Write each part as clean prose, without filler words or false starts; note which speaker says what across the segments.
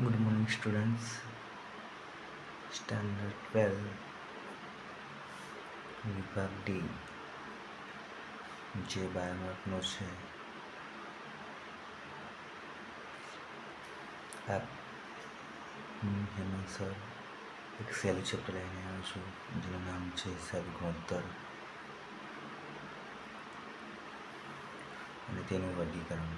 Speaker 1: Good morning, students. Standard 12, વિભાગ D, જે બાયોમાર્કનો છે. હું હેમંત સર એક સહેલું ચેપ્ટર લઈને આવ્યો છું, જેનું નામ છે હિસાબી ગુણોત્તર અને તેનું વર્ગીકરણ.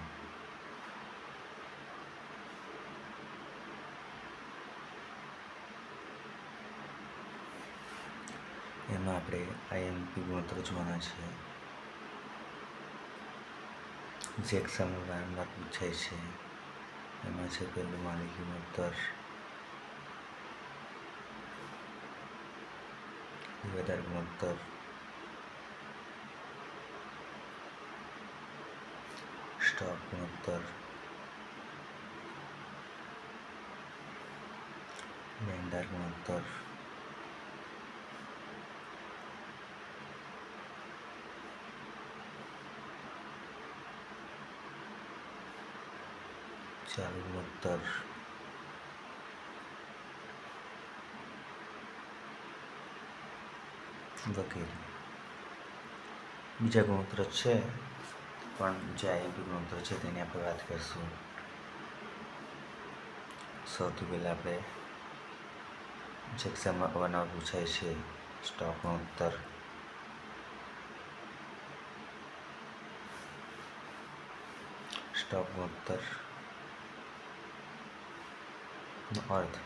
Speaker 1: એમાં આપણે આઈએમપી ગુણોત્તર જોવાના છે, જે એક્ઝામમાં વારંવાર પૂછાય છે. એમાં છે પહેલું માલિકી ગુણોત્તર, વિઘાતાર ગુણોત્તર, સ્ટોક ગુણોત્તર, લેન્ડાર ગુણોત્તર, ચાલુ ગુણોત્તર, વગેરે. બીજા ગુણોત્તર છે, પણ જે આઈએમપી ગુણોત્તર છે તેની આપણે વાત કરીશું. સૌથી પહેલાં આપણે જે એક્ઝામમાં અવારનવાર પૂછાય છે, સ્ટોક ગુણોત્તર. સ્ટોક ગુણોત્તરનો અર્થ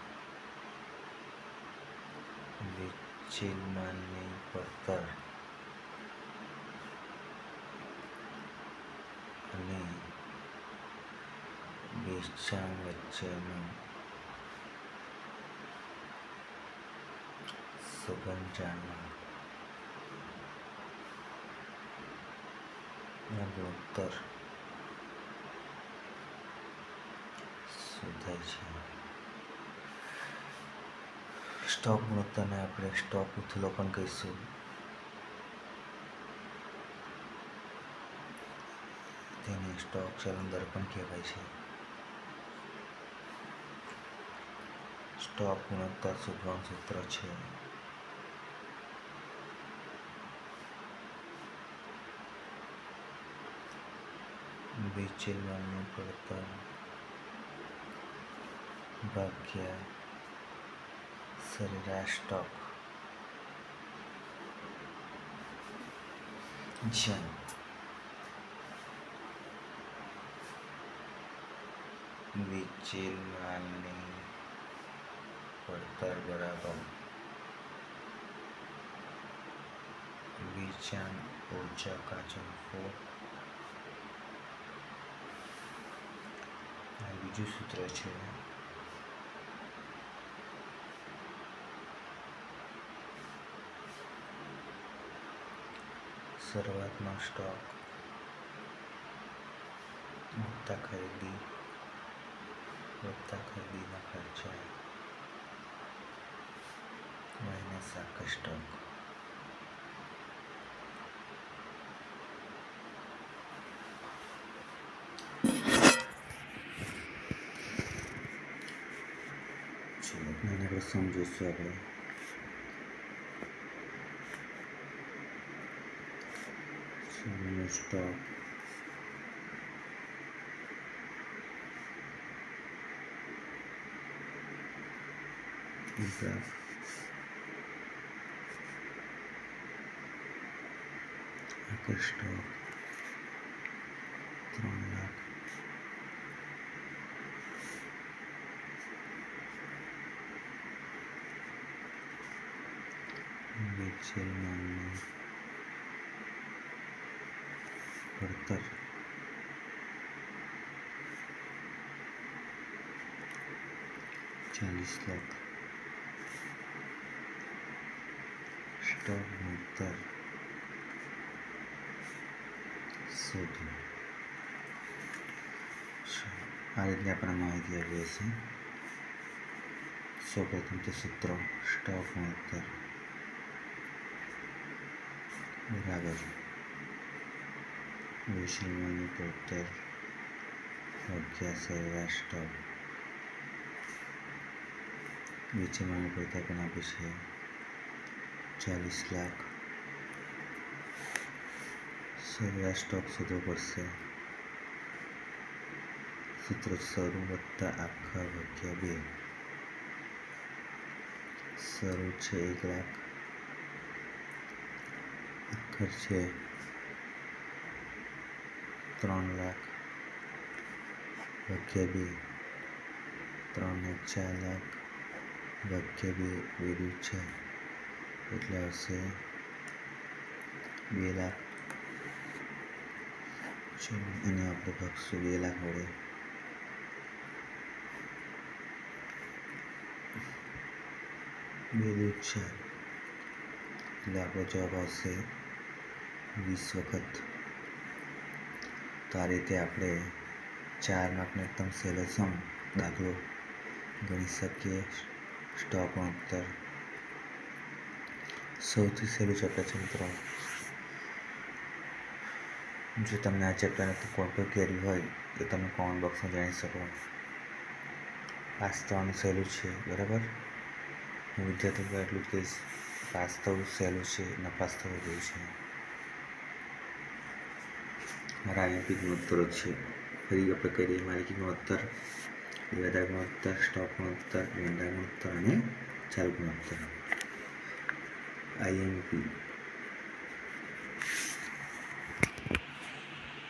Speaker 1: વેચેલ માલની પડતર અને વેચાણ વચ્ચેનો સંબંધ જાણવા ગુણોત્તર શોધાય છે. સ્ટોક ગુણોત્તરને આપણે સ્ટોક ઉથલો પણ કહીશું. તેને સ્ટોક ચલણ દર પણ કહેવાય છે. સ્ટોક ગુણોત્તર શોધવાનું સૂત્ર છે વેચેલ માલની પડતર ભાગ્યા સરેરાશ સ્ટોક, જ્યાં વેચેલ માલની પડતર બરાબર વેચાણ ઓછા કાચો નફો. બીજું સૂત્ર છે શરૂઆતમાં સ્ટોક વત્તા ખરીદીના ખર્ચા માઇનસ આખા સ્ટોક. આપણે સમજીશું. આપણે સ્ટોક આખો સ્ટોક 3 લાખ વેચેલ માલની પડતર ₹40 લાખ. સ્ટોક ગુણોત્તર શોધો. આ રીતે આપણને માહિતી આવી હશે. સૌપ્રથમ તો સૂત્ર સ્ટોક ગુણોત્તર બરાબર વેચેલ માલની પડતર ભાગ્યા સરેરાશ સ્ટોક. વેચવામાં પડતા પણ આપે છે 40 લાખ. સરેરાશ સ્ટોક શોધવો પડશે. સૂત્ર શરૂ વત્તા આખા ભાગ્યા 2. શરૂ છે 1 લાખ, આખર છે 3 લાખ ભાગ્યા 2. 3 ને 4 લાખ ભાગ્યા 2 વેલ્યુ છે એટલે આવશે 2 લાખ. ચલો એને આપણે ભાગશું 2 લાખ વડે. 2 દૂ 4 એટલે આપણો જવાબ આવશે 20 વખત. તો આ રીતે આપણે 4 માર્કનો એકદમ સહેલો દાખલો ગણી શકીએ. સ્ટોક ગુણોત્તર સૌથી સહેલું ચેપ્ટર છે મિત્રો. જો તમને આ ચેપ્ટરને કોઈ પણ ક્વેરી હોય તો તમે કોમેન્ટ બોક્સમાં જાણી શકો. પાસ થવાનું સહેલું છે, બરાબર. હું વિદ્યાર્થીઓ એટલું જ કહીશ, પાસ થવું સહેલું છે, નપાસ થવું જેવું છે. મારા આઈએમપી ગુણોત્તરો છે. ફરી આપણે કહી દઈએ: માલિકી ગુણોત્તર, દેવાદાર ગુણોત્તર, સ્ટોક ગુણોત્તર, લેણદાર ગુણોત્તર અને ચાલુ ગુણોત્તર. આઈએમપી